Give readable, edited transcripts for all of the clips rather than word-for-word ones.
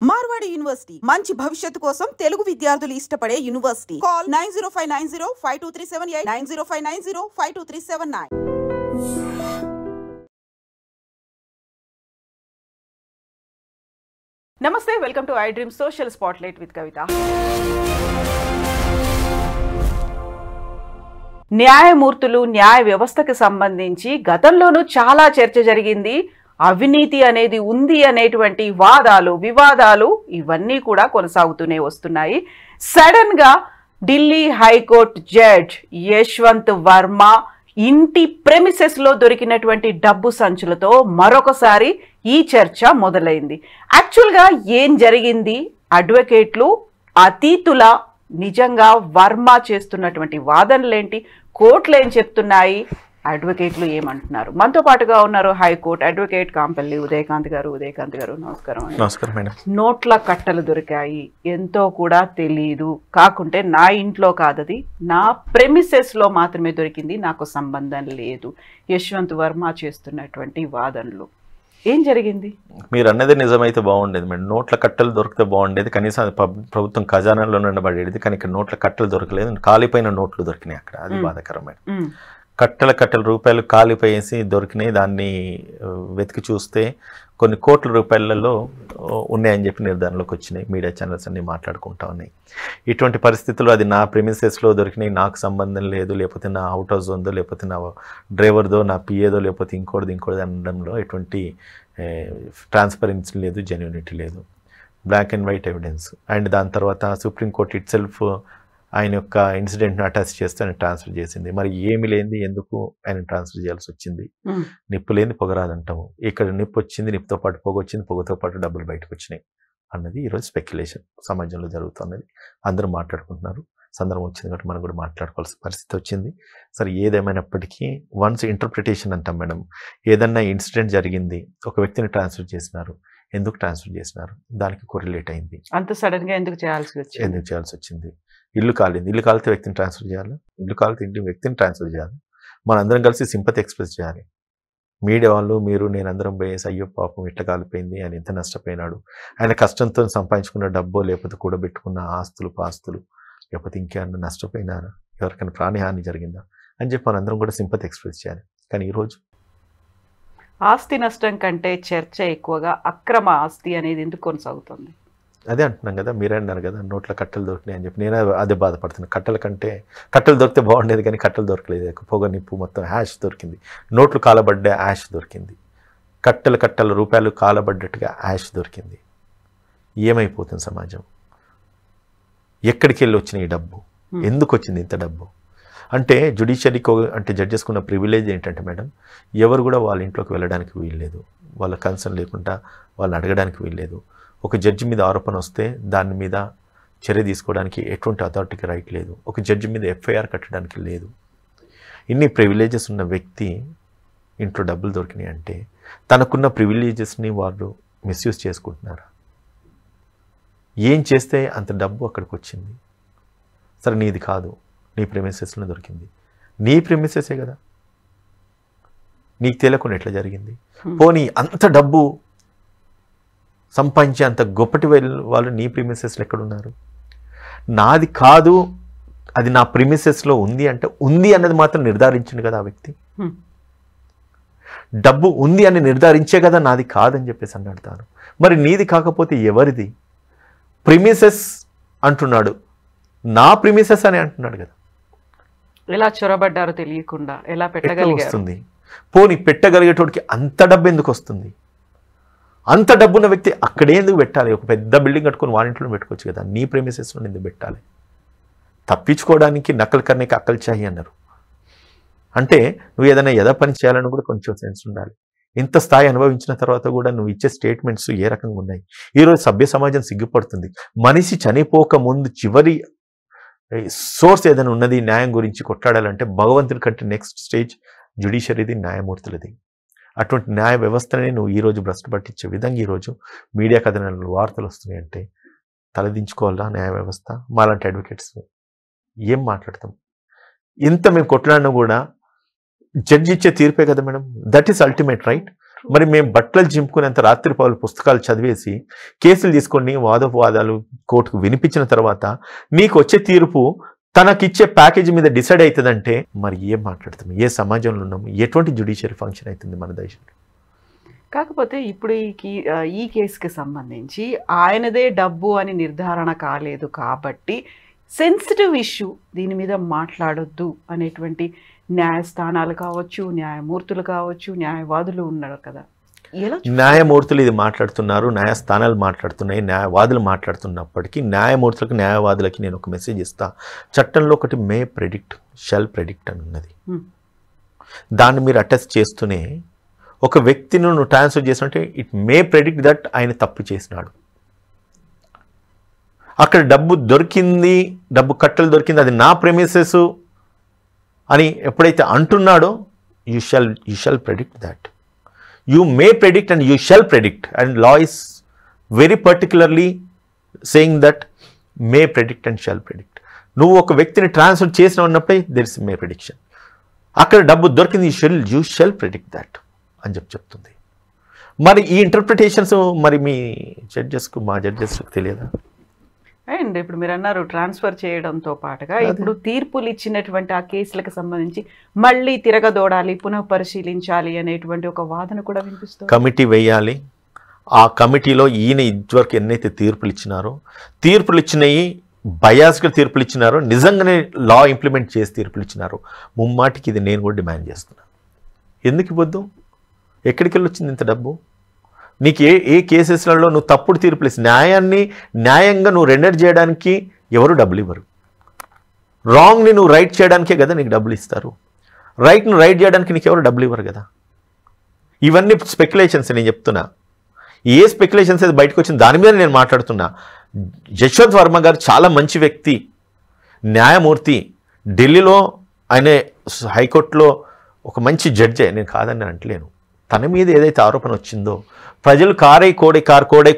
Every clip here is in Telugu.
మార్వాడి యూనివర్సిటీ మంచి భవిష్యత్తు కోసం తెలుగు విద్యార్థులు ఇష్టపడే యూనివర్సిటీ. కాల్ 9059052378 9059052379. నమస్తే, welcome to I dream social spotlight with Kavitha. న్యాయమూర్తులు, న్యాయ వ్యవస్థకు సంబంధించి గతంలోనూ చాలా చర్చ జరిగింది. అవినీతి అనేది ఉంది అనేటువంటి వాదాలు, వివాదాలు ఇవన్నీ కూడా కొనసాగుతూనే వస్తున్నాయి. సడన్ గా ఢిల్లీ హైకోర్టు జడ్జ్ యశ్వంత్ వర్మ ఇంటి ప్రెమిసెస్ లో దొరికినటువంటి డబ్బు సంచులతో మరొకసారి ఈ చర్చ మొదలైంది. యాక్చువల్గా ఏం జరిగింది? అడ్వకేట్లు అతీతుల నిజంగా వర్మ చేస్తున్నటువంటి వాదనలేంటి? కోర్టులు ఏం చెప్తున్నాయి? అడ్వకేట్లు ఏమంటున్నారు? మనతో పాటుగా ఉన్నారు హైకోర్టు అడ్వకేట్ కాంపల్లి ఉదయకాంత్ గారు. ఉదయకాంత్ గారు నమస్కారం. నమస్కారం మేడం. నోట్ల కట్టలు దొరికాయి, ఎంతో కూడా తెలియదు, కాకుంటే నా ఇంట్లో కాదది, నా ప్రెమిసెస్ లో మాత్రమే దొరికింది, నాకు సంబంధం లేదు. యశ్వంత్ వర్మ చేస్తున్నటువంటి వాదనలు ఏం జరిగింది? మీరు అన్నది నిజమైతే బాగుండేది మేడం. నోట్ల కట్టలు దొరికితే బాగుండేది, కనీసం అది ప్రభుత్వం ఖజానాలో ఉండబడేది. కానీ ఇక్కడ నోట్ల కట్టలు దొరకలేదు, కాలిపోయిన నోట్లు దొరికినాయి అక్కడ. అది బాధాకరం మేడం. కట్టల రూపాయలు కాలిపోయేసి దొరికినాయి. దాన్ని వెతికి చూస్తే కొన్ని కోట్ల రూపాయలలో ఉన్నాయని చెప్పి నిర్ధారణలోకి వచ్చినాయి. మీడియా ఛానల్స్ అన్నీ మాట్లాడుకుంటా ఉన్నాయి. ఇటువంటి పరిస్థితుల్లో అది నా ప్రెమిసెస్లో దొరికినాయి, నాకు సంబంధం లేదు, లేకపోతే నా అవుట్ హౌస్ ఉందో, లేకపోతే నా డ్రైవర్దో, నా పిఏదో, లేకపోతే ఇంకోటిది అనడంలో ఎటువంటి ట్రాన్స్పరెన్సీ లేదు, జెన్యూనిటీ లేదు. Black and white evidence. And దాని తర్వాత సుప్రీంకోర్టు ఇట్ సెల్ఫ్ ఆయన యొక్క ఇన్సిడెంట్ను అటాచ్ చేస్తే ఆయన ట్రాన్స్ఫర్ చేసింది. మరి ఏమి లేనిది ఎందుకు ఆయన ట్రాన్స్ఫర్ చేయాల్సి వచ్చింది? నిప్పు లేని పొగరాదంటాము. ఇక్కడ నిప్పు వచ్చింది, నిప్పుతో పాటు పొగ వచ్చింది, పొగతో పాటు డబ్బులు బయటకు వచ్చినాయి అన్నది ఈరోజు స్పెక్యులేషన్ సమాజంలో జరుగుతున్నది. అందరూ మాట్లాడుకుంటున్నారు. సందర్భం వచ్చింది కాబట్టి మనం కూడా మాట్లాడుకోవాల్సిన పరిస్థితి వచ్చింది. సరే, ఏదేమైనప్పటికీ వన్స్ ఇంటర్ప్రిటేషన్ అంటాం మేడం. ఏదన్నా ఇన్సిడెంట్ జరిగింది, ఒక వ్యక్తిని ట్రాన్స్ఫర్ చేసినారు, ఎందుకు ట్రాన్స్ఫర్ చేసినారు, దానికి కొరిలేట్ అయింది. అంత సడన్ గా ఎందుకు చేయాల్సి వచ్చింది? ఇల్లు కాలింది, ఇల్లు కాలితే వ్యక్తిని ట్రాన్స్ఫర్ చేయాలి, ఇల్లు కాలితే ఇంటి వ్యక్తిని ట్రాన్స్ఫర్ చేయాలి. మనందరం కలిసి సింపతి ఎక్స్ప్రెస్ చేయాలి. మీడియా వాళ్ళు, మీరు, నేను అందరం పోయేసి అయ్యో పాపం ఇట్లా కాలిపోయింది, ఆయన ఎంత నష్టపోయినాడు, ఆయన కష్టంతో సంపాదించుకున్న డబ్బో, లేకపోతే కూడబెట్టుకున్న ఆస్తులు పాస్తులు, లేకపోతే ఇంకేమన్నా నష్టపోయినారా, ఎవరికైనా ప్రాణహాని జరిగిందా అని చెప్పి మనందరం కూడా సింపతి ఎక్స్ప్రెస్ చేయాలి. కానీ ఈరోజు ఆస్తి నష్టం కంటే చర్చ ఎక్కువగా అక్రమ ఆస్తి అనేది ఎందుకు కొనసాగుతుంది? అదే అంటున్నాం కదా, మీరే అన్నారు కదా నోట్ల కట్టలు దొరికినాయి అని చెప్పి. నేను అదే బాధపడుతున్నాను. కట్టలు దొరికితే బాగుండేది, కానీ కట్టలు దొరకలేదు. పొగ, నిప్పు, మొత్తం యాష్ దొరికింది. నోట్లు కాలబడ్డ యాష్ దొరికింది. కట్టల రూపాయలు కాలబడ్డట్టుగా యాష్ దొరికింది. ఏమైపోతుంది సమాజం? ఎక్కడికి వెళ్ళి వచ్చిన ఈ డబ్బు? ఎందుకు వచ్చింది ఇంత డబ్బు? అంటే జుడిషియరీకి, అంటే జడ్జెస్కున్న ప్రివిలేజ్ ఏంటంటే మేడం, ఎవరు కూడా వాళ్ళ ఇంట్లోకి వెళ్ళడానికి వీల్లేదు, వాళ్ళ కన్సర్న్ లేకుండా వాళ్ళని అడగడానికి వీల్లేదు. ఒక జడ్జి మీద ఆరోపణ వస్తే దాని మీద చర్య తీసుకోవడానికి ఎటువంటి అథారిటీకి రైట్ లేదు. ఒక జడ్జి మీద ఎఫ్ఐఆర్ కట్టడానికి లేదు. ఇన్ని ప్రివిలేజెస్ ఉన్న వ్యక్తి ఇంట్లో డబ్బులు దొరికినాయి అంటే తనకున్న ప్రివిలేజెస్ని వాళ్ళు మిస్యూజ్ చేసుకుంటున్నారు. ఏం చేస్తే అంత డబ్బు అక్కడికి వచ్చింది? సరే, నీది కాదు, నీ ప్రెమిసెస్లో దొరికింది. నీ ప్రెమిసెసే కదా, నీకు తెలియకుండా ఎట్లా జరిగింది? పోనీ అంత డబ్బు సంపాదించే అంత గొప్పటి వాళ్ళు నీ ప్రిమిసెస్లో ఎక్కడున్నారు? నాది కాదు, అది నా ప్రిమిసెస్లో ఉంది అంటే ఉంది అన్నది మాత్రం నిర్ధారించింది కదా ఆ వ్యక్తి. డబ్బు ఉంది అని నిర్ధారించే కదా నాది కాదని చెప్పేసి అన్నాడు తాను. మరి నీది కాకపోతే ఎవరిది? ప్రిమిసెస్ అంటున్నాడు, నా ప్రిమిసెస్ అని అంటున్నాడు కదా. ఎలా చొరబడ్డారో తెలియకుండా ఎలా వస్తుంది? పోనీ పెట్టగలిగేటోడికి అంత డబ్బు ఎందుకు వస్తుంది? అంత డబ్బున్న వ్యక్తి అక్కడే ఎందుకు పెట్టాలి? ఒక పెద్ద బిల్డింగ్ కట్టుకొని వారింట్లో పెట్టుకోవచ్చు కదా, నీ ప్రెమిసెస్లో ఎందుకు పెట్టాలి? తప్పించుకోవడానికి నకల్ కర్నేకి అక్కలు చాయి అన్నారు. అంటే నువ్వు ఏదైనా ఎద పని చేయాలని కూడా కొంచెం సెన్స్ ఉండాలి. ఇంత స్థాయి అనుభవించిన తర్వాత కూడా నువ్వు ఇచ్చే స్టేట్మెంట్స్ ఏ రకంగా ఉన్నాయి? ఈరోజు సభ్య సమాజం సిగ్గుపడుతుంది. మనిషి చనిపోక ముందు చివరి సోర్స్ ఏదైనా ఉన్నది న్యాయం గురించి కొట్లాడాలంటే భగవంతుడి కంటే నెక్స్ట్ స్టేజ్ జ్యుడిషియరీది, న్యాయమూర్తులది. అటువంటి న్యాయ వ్యవస్థనే నువ్వు ఈరోజు భ్రష్టు పట్టించే విధంగా ఈరోజు మీడియా కథనాలు, వార్తలు వస్తున్నాయంటే తలదించుకోవాలా న్యాయ వ్యవస్థ? మాలాంటి అడ్వకేట్స్ ఏం మాట్లాడతాం? ఇంత మేము కొట్లాడినా కూడా జడ్జి ఇచ్చే తీర్పే కదా madam. That is ultimate right. మరి మేము బట్టలు చింపుకునేంత రాత్రిపాలు పుస్తకాలు చదివేసి కేసులు తీసుకొని వాదోపవాదాలు కోర్టుకు వినిపించిన తర్వాత నీకు వచ్చే తీర్పు తనకిచ్చే ప్యాకేజీ మీద డిసైడ్ అవుతుందంటే మరి ఏం మాట్లాడుతాం? ఏ సమాజంలో ఉన్నాము? ఎటువంటి జ్యుడిషియరీ ఫంక్షన్ అవుతుంది మన దేశంలో? కాకపోతే ఇప్పుడు ఈ కేసుకి సంబంధించి ఆయనదే డబ్బు అని నిర్ధారణ కాలేదు కాబట్టి సెన్సిటివ్ ఇష్యూ, దీని మీద మాట్లాడొద్దు అనేటువంటి న్యాయస్థానాలు కావచ్చు, న్యాయమూర్తులు కావచ్చు, న్యాయవాదులు ఉన్నారు కదా. న్యాయమూర్తులు ఇది మాట్లాడుతున్నారు, న్యాయస్థానాలు మాట్లాడుతున్నాయి, న్యాయవాదులు మాట్లాడుతున్నప్పటికీ న్యాయమూర్తులకు న్యాయవాదులకి నేను ఒక మెసేజ్ ఇస్తా. చట్టంలో ఒకటి మే ప్రెడిక్ట్ షల్ ప్రెడిక్ట్ అని ఉన్నది. దాన్ని మీరు అటెస్ట్ చేస్తూనే ఒక వ్యక్తిని నువ్వు ట్రాన్స్ఫర్ చేసినట్టే ఇట్ మే ప్రెడిక్ట్ దట్ ఆయన తప్పు చేసినాడు. అక్కడ డబ్బు దొరికింది, డబ్బు కట్టలు దొరికింది, అది నా ప్రెమిసెస్ అని ఎప్పుడైతే అంటున్నాడో you shall predict that. You may predict and you shall predict, and law is very particularly saying that may predict and shall predict. నువ్వు ఒక వ్యక్తిని ట్రాన్స్ఫర్ చేసిన ఉన్నప్పుడే there is may prediction. అక్కడ డబ్బు దొరికింది, you shall predict that అని చెప్తుంది. మరి ఈ ఇంటర్ప్రిటేషన్స్ మరి మీ జడ్జెస్కు మా జడ్జెస్కు తెలియదా? అండ్ ఇప్పుడు మీరు అన్నారు ట్రాన్స్ఫర్ చేయడంతో పాటుగా ఇప్పుడు తీర్పులు ఇచ్చినటువంటి ఆ కేసులకు సంబంధించి మళ్ళీ తిరగదోడాలి, పునఃపరిశీలించాలి అనేటువంటి ఒక వాదన కూడా వినిపిస్తుంది. కమిటీ వేయాలి. ఆ కమిటీలో ఈయన ఇదివరకు ఎన్నైతే తీర్పులు ఇచ్చినారో, తీర్పులు ఇచ్చినవి బయాస్గా తీర్పులు ఇచ్చినారో, నిజంగానే లా ఇంప్లిమెంట్ చేసి తీర్పులు ఇచ్చినారో, ముమ్మాటికి ఇది నేను కూడా డిమాండ్ చేస్తున్నాను. ఎందుకు ఇవ్వద్దు? ఎక్కడికి వెళ్ళి వచ్చింది ఇంత డబ్బు? నీకు ఏ కేసెస్లలో నువ్వు తప్పుడు తీర్పులు ఇస్తే న్యాయంగా నువ్వు రెండర్ చేయడానికి ఎవరు డబ్బులు ఇవ్వరు. రాంగ్ని నువ్వు రైట్ చేయడానికే కదా నీకు డబ్బులు ఇస్తారు. రైట్ను రైట్ చేయడానికి నీకు ఎవరు డబ్బులు ఇవ్వరు కదా. ఇవన్నీ స్పెక్యులేషన్స్ నేను చెప్తున్నా. ఏ స్పెక్యులేషన్స్ అయితే బయటకు వచ్చింది దాని మీద నేను మాట్లాడుతున్నా. యశ్వంత్ వర్మ గారు చాలా మంచి వ్యక్తి, న్యాయమూర్తి, ఢిల్లీలో ఆయన హైకోర్టులో ఒక మంచి జడ్జే, నేను కాదని అంటలేను. తన మీద ఏదైతే ఆరోపణ వచ్చిందో ప్రజలు కారు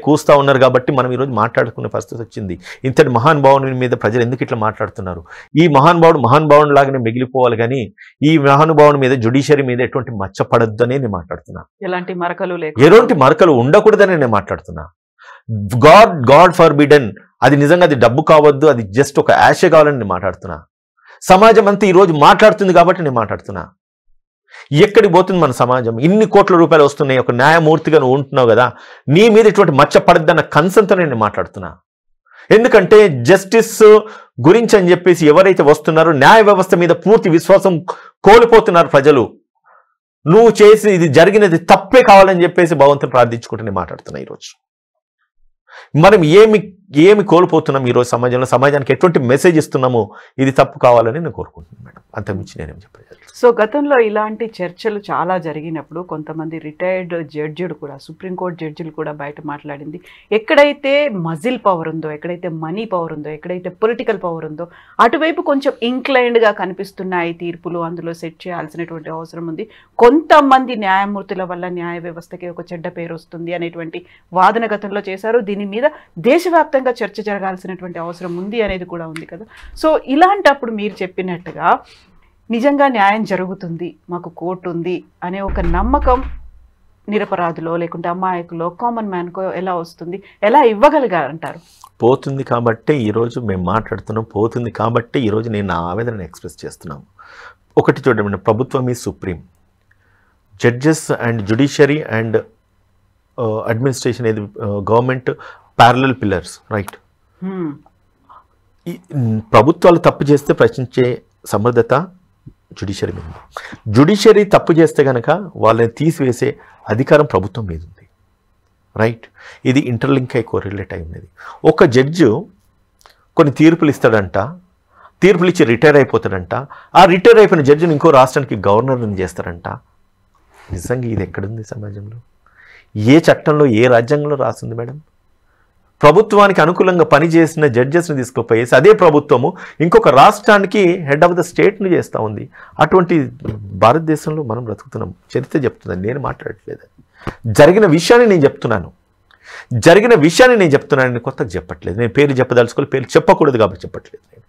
కూస్తూ ఉన్నారు కాబట్టి మనం ఈరోజు మాట్లాడుకునే పరిస్థితి వచ్చింది. ఇంతటి మహానుభావుని మీద ప్రజలు ఎందుకు ఇట్లా మాట్లాడుతున్నారు? ఈ మహానుభావుడు లాగానే మిగిలిపోవాలి, కానీ ఈ మహానుభావుని మీద జ్యుడిషియరీ మీద ఎటువంటి మచ్చపడొద్దనే నేను మాట్లాడుతున్నా. ఎలాంటి మరకలు ఉండకూడదని నేను మాట్లాడుతున్నా. గాడ్ ఫర్బిడెన్, అది నిజంగా అది డబ్బు కావద్దు, అది జస్ట్ ఒక యాష కావాలని నేను మాట్లాడుతున్నా. సమాజం అంతా ఈరోజు మాట్లాడుతుంది కాబట్టి నేను మాట్లాడుతున్నా. ఎక్కడికి పోతుంది మన సమాజం? ఇన్ని కోట్ల రూపాయలు వస్తున్నాయి, ఒక న్యాయమూర్తిగా నువ్వు ఉంటున్నావు కదా, నీ మీద ఇటువంటి మచ్చ పడద్దన్న కన్సర్న్తో నేను మాట్లాడుతున్నా. ఎందుకంటే జస్టిస్ గురించి అని చెప్పేసి ఎవరైతే వస్తున్నారో న్యాయ వ్యవస్థ మీద పూర్తి విశ్వాసం కోల్పోతున్నారు ప్రజలు. నువ్వు చేసి ఇది జరిగినది తప్పే కావాలని చెప్పేసి భగవంతుని ప్రార్థించుకుంటూ నేను మాట్లాడుతున్నా. ఈరోజు మనం ఏమి కోల్పోతున్నాం ఈరోజు సమాజానికి ఎటువంటి మెసేజ్ ఇస్తున్నామో ఇది తప్పు కావాలని నేను కోరుకుంటున్నాను మేడం. అంతకుమించి నేనేం చెప్పలేదు. సో గతంలో ఇలాంటి చర్చలు చాలా జరిగినప్పుడు కొంతమంది రిటైర్డ్ జడ్జిలు కూడా, సుప్రీంకోర్టు జడ్జిలు కూడా బయట మాట్లాడింది, ఎక్కడైతే మజిల్ పవర్ ఉందో, ఎక్కడైతే మనీ పవర్ ఉందో, ఎక్కడైతే పొలిటికల్ పవర్ ఉందో అటువైపు కొంచెం ఇంక్లైన్డ్గా కనిపిస్తున్నాయి తీర్పులు, అందులో సెట్ చేయాల్సినటువంటి అవసరం ఉంది, కొంతమంది న్యాయమూర్తుల వల్ల న్యాయ వ్యవస్థకి ఒక చెడ్డ పేరు వస్తుంది అనేటువంటి వాదన గతంలో చేశారు. దీని మీద దేశవ్యాప్తంగా చర్చ జరగాల్సినటువంటి అవసరం ఉంది అనేది కూడా ఉంది కదా. సో ఇలాంటప్పుడు మీరు చెప్పినట్టుగా నిజంగా న్యాయం జరుగుతుంది, మాకు కోర్టు ఉంది అనే ఒక నమ్మకం నిరపరాధులో లేకుంటే అమాయకులో కామన్ మ్యాన్కో ఎలా వస్తుంది, ఎలా ఇవ్వగలిగారంటారు? పోతుంది కాబట్టే ఈరోజు మేము మాట్లాడుతున్నాం, పోతుంది కాబట్టే ఈరోజు నేను నా ఆవేదనను ఎక్స్ప్రెస్ చేస్తున్నాను. ఒకటి చూడండి, ప్రభుత్వం ఈ supreme, judges and judiciary and administration ఏది గవర్నమెంట్ ప్యారలల్ పిల్లర్స్, రైట్. ప్రభుత్వాలు తప్పు చేస్తే ప్రశ్నించే సమర్థత జ్యుడిషియరీ మీద. జ్యుడిషియరీ తప్పు చేస్తే కనుక వాళ్ళని తీసివేసే అధికారం ప్రభుత్వం మీద ఉంది, రైట్. ఇది ఇంటర్లింక్ అయి కోరిలేట్ అయి ఉన్నది. ఒక జడ్జు కొన్ని తీర్పులు ఇస్తాడంట, తీర్పులు ఇచ్చి రిటైర్ అయిపోతాడంట. ఆ రిటైర్ అయిపోయిన జడ్జిని ఇంకో రాష్ట్రానికి గవర్నర్ని చేస్తారంట. నిజంగా ఇది ఎక్కడుంది సమాజంలో? ఏ చట్టంలో, ఏ రాజ్యాంగంలో రాస్తుంది మేడం? ప్రభుత్వానికి అనుకూలంగా పనిచేసిన జడ్జెస్ని తీసుకుపోయేసి అదే ప్రభుత్వము ఇంకొక రాష్ట్రానికి హెడ్ ఆఫ్ ద స్టేట్ని చేస్తూ ఉంది. అటువంటి భారతదేశంలో మనం బ్రతుకుతున్నాం. చరిత్ర చెప్తుందని నేను మాట్లాడట్లేదు. జరిగిన విషయాన్ని నేను చెప్తున్నాను, నేను కొత్తగా చెప్పట్లేదు. నేను పేరు చెప్పదలుచుకోవాలి, పేరు చెప్పకూడదు కాబట్టి చెప్పట్లేదు. నేను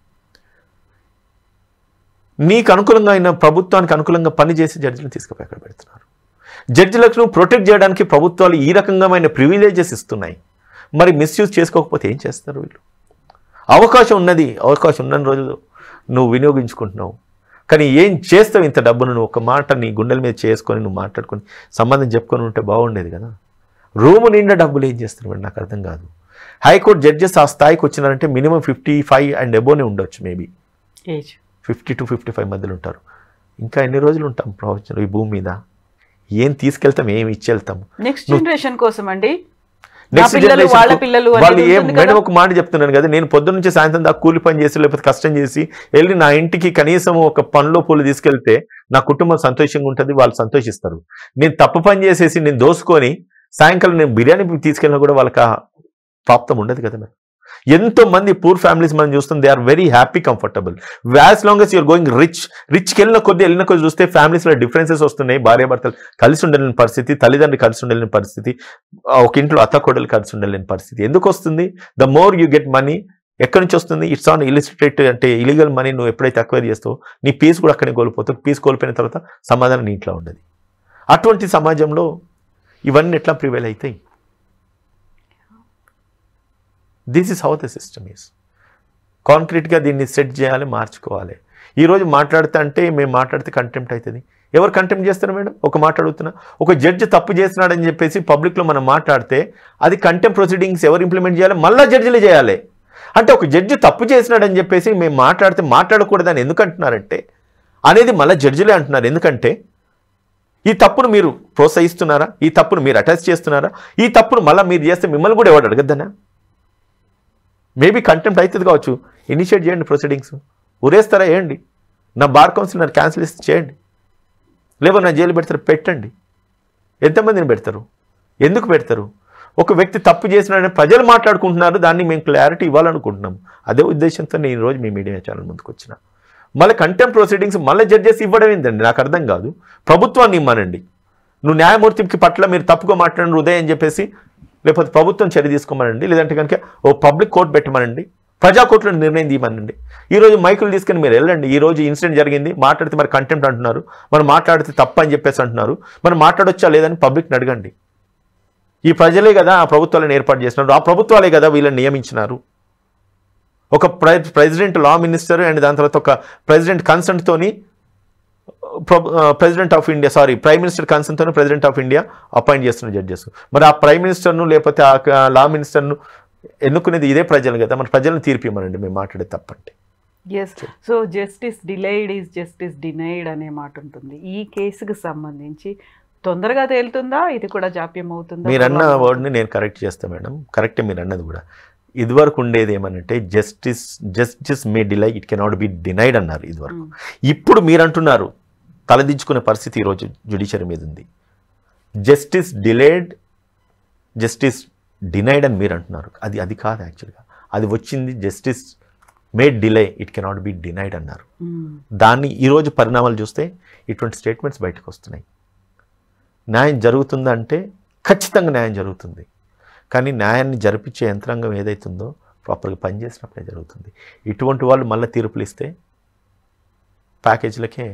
నీకు అనుకూలంగా అయిన ప్రభుత్వానికి అనుకూలంగా పనిచేసి జడ్జిని తీసుకుపోయి అక్కడ పెడుతున్నారు. జడ్జిలకు ప్రొటెక్ట్ చేయడానికి ప్రభుత్వాలు ఈ రకమైన ప్రివిలేజెస్ ఇస్తున్నాయి. మరి మిస్యూజ్ చేసుకోకపోతే ఏం చేస్తారు వీళ్ళు? అవకాశం ఉన్నది, అవకాశం ఉన్న రోజులు నువ్వు వినియోగించుకుంటున్నావు, కానీ ఏం చేస్తావు ఇంత డబ్బును? నువ్వు ఒక మాట నీ గుండెల మీద చేసుకొని నువ్వు మాట్లాడుకొని సంబంధం చెప్పుకొని ఉంటే బాగుండేది కదా. రూము నిండా డబ్బులు ఏం చేస్తున్నారు నాకు అర్థం కాదు. హైకోర్టు జడ్జెస్ ఆ స్థాయికి వచ్చినారంటే మినిమం 55 అండ్ అబోనే ఉండొచ్చు, మేబీ ఏజ్ 50 to 55 మధ్యలో ఉంటారు. ఇంకా ఎన్ని రోజులు ఉంటాం ప్రవచనం ఈ భూమి మీద? ఏం తీసుకెళ్తాం, ఏం ఇచ్చేళ్తాం నెక్స్ట్ జనరేషన్ కోసం అండి? నెక్స్ట్ జనరేషన్ వాళ్ళు ఏం వాళ్ళు మేడం ఒక మాట చెప్తున్నాను కదా, నేను పొద్దున్న నుంచి సాయంత్రం దాకా కూలి పని చేసి లేకపోతే కష్టం చేసి వెళ్ళి నా ఇంటికి కనీసం ఒక పనిలో పూలు తీసుకెళ్తే నా కుటుంబం సంతోషంగా ఉంటుంది, వాళ్ళు సంతోషిస్తారు. నేను తప్పు పని చేసేసి నేను దోసుకొని సాయంకాలం నేను బిర్యానీ తీసుకెళ్ళినా కూడా వాళ్ళకి ప్రాప్తం ఉండదు కదా మేడం. ఎంతో మంది పూర్ ఫ్యామిలీస్ మనం చూస్తాం, they are very happy, comfortable. As long as you are going రిచ్కి వెళ్ళిన కొద్ది చూస్తే ఫ్యామిలీస్లో డిఫరెన్సెస్ వస్తున్నాయి. భార్యాభర్తలు కలిసి ఉండలేని పరిస్థితి, తల్లిదండ్రులు కలిసి ఉండలేని పరిస్థితి, ఒక ఇంట్లో అత్తకోడలు కలిసి ఉండలేని పరిస్థితి ఎందుకు వస్తుంది? The more you get money ఎక్కడి నుంచి వస్తుంది? ఇట్స్ ఆన్ ఇలిసిటేట్, అంటే ఇలీగల్ మనీ నువ్వు ఎప్పుడైతే అక్వైర్ చేస్తావో నీ పీస్ కూడా అక్కడే కోల్పోతావు. పీస్ కోల్పోయిన తర్వాత సమాధానం నీ ఇంట్లో ఉండదు. అటువంటి సమాజంలో ఇవన్నీ ఎట్లా ప్రివైల్ అవుతాయి? This is how the system is. కాంక్రీట్గా దీన్ని సెట్ చేయాలి, మార్చుకోవాలి. ఈరోజు మాట్లాడితే అంటే మేము మాట్లాడితే కంటెంప్ట్ అవుతుంది. ఎవరు కంటెంప్ట్ చేస్తారు మేడం? ఒక మాట అడుగుతున్నా, ఒక జడ్జి తప్పు చేస్తున్నాడని చెప్పేసి పబ్లిక్లో మనం మాట్లాడితే అది కంటెంప్ట్ ప్రొసీడింగ్స్ ఎవరు ఇంప్లిమెంట్ చేయాలి? మళ్ళీ జడ్జిలు చేయాలి. అంటే ఒక జడ్జి తప్పు చేసినాడని చెప్పేసి మేము మాట్లాడితే మాట్లాడకూడదని ఎందుకు అంటున్నారంటే అనేది మళ్ళీ జడ్జిలే అంటున్నారు. ఎందుకంటే ఈ తప్పును మీరు ప్రోత్సహిస్తున్నారా? ఈ తప్పును మీరు అటాచ్ చేస్తున్నారా? ఈ తప్పును మళ్ళీ మీరు చేస్తే మిమ్మల్ని కూడా ఎవరు అడగద్దనా? మేబీ కంటెంప్ట్ అవుతుంది కావచ్చు, ఇనిషియేట్ చేయండి ప్రొసీడింగ్స్. ఉరేస్తారా? వేయండి. నా బార్ కౌన్సిల్ నన్ను క్యాన్సిల్ చేయండి, లేకపోతే నా జైలు పెడతారు, పెట్టండి. ఎంతమందిని పెడతారు? ఎందుకు పెడతారు? ఒక వ్యక్తి తప్పు చేసినాడని ప్రజలు మాట్లాడుకుంటున్నారు, దాన్ని మేము క్లారిటీ ఇవ్వాలనుకుంటున్నాం. అదే ఉద్దేశంతో నేను ఈరోజు మీ మీడియా ఛానల్ ముందుకు వచ్చిన. మళ్ళీ కంటెంప్ట్ ప్రొసీడింగ్స్ మళ్ళీ జడ్జెస్ ఇవ్వడం ఏంటండి? నాకు అర్థం కాదు. ప్రభుత్వాన్ని ఇమ్మనండి. నువ్వు న్యాయమూర్తికి పట్ల మీరు తప్పుగా మాట్లాడిన హృదయం అని చెప్పేసి, లేకపోతే ప్రభుత్వం చర్య తీసుకోమనండి, లేదంటే కనుక ఓ పబ్లిక్ కోర్టు పెట్టమనండి, ప్రజా కోర్టులో నిర్ణయం తీయమనండి. ఈరోజు మైకులు తీసుకుని మీరు వెళ్ళండి. ఈరోజు ఇన్సిడెంట్ జరిగింది, మాట్లాడితే మరి కంటెంప్ట్ అంటున్నారు, మనం మాట్లాడితే తప్పు అని చెప్పేసి అంటున్నారు, మనం మాట్లాడొచ్చా లేదని పబ్లిక్ని అడగండి. ఈ ప్రజలే కదా ఆ ప్రభుత్వాలను ఏర్పాటు చేసినారు, ఆ ప్రభుత్వాలే కదా వీళ్ళని నియమించినారు. ఒక ప్రెసిడెంట్ లా మినిస్టర్ అండ్ దాని తర్వాత ఒక ప్రెసిడెంట్ కన్సెంట్తోని president of India prime minister కన్సెంట్తో ప్రెసిడెంట్ ఆఫ్ ఇండియా అపాయింట్ చేస్తున్న జడ్జెస్. మరి ఆ ప్రైమ్ మినిస్టర్ను లేకపోతే ఆ లా మినిస్టర్ను ఎన్నుకునేది ఇదే ప్రజలు కదా. మన ప్రజలను తీర్పిమనండి మేము మాట్లాడే తప్పంటే. Yes. So justice delayed is justice denied అనే మాట ఉంటుంది. ఈ కేసుకు సంబంధించి తొందరగా తేలుతుందా? ఇది కూడా జాప్యం అవుతుందా? మీరు అన్న వర్డ్ని నేను కరెక్ట్ చేస్తాను మేడం. కరెక్టే మీరు అన్నది కూడా. ఇదివరకు ఉండేది ఏమనంటే justice may delay, it cannot be denied అన్నారు ఇదివరకు. ఇప్పుడు మీరు అంటున్నారు తలదించుకునే పరిస్థితి ఈరోజు జ్యుడిషియరీ మీద ఉంది. జస్టిస్ డిలేడ్, జస్టిస్ డినైడ్ అని మీరు అంటున్నారు. అది కాదు యాక్చువల్గా. అది వచ్చింది justice made delay, it cannot be denied అన్నారు. దాన్ని ఈరోజు పరిణామాలు చూస్తే ఇటువంటి స్టేట్మెంట్స్ బయటకు వస్తున్నాయి. న్యాయం జరుగుతుందంటే ఖచ్చితంగా న్యాయం జరుగుతుంది, కానీ న్యాయాన్ని జరిపించే యంత్రాంగం ఏదైతుందో ప్రాపర్గా పనిచేసినప్పుడే జరుగుతుంది. ఇటువంటి వాళ్ళు మళ్ళీ తీర్పులు ఇస్తే ప్యాకేజీలకే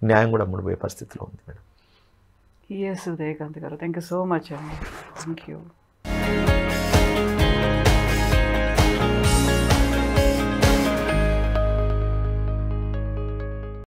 న్యాయం కూడా అమ్ముడుపోయే పరిస్థితిలో ఉంది మేడం. ఎస్ ఉదయకాంత్ గారు, థ్యాంక్ యూ సో మచ్ అండి. Thank you.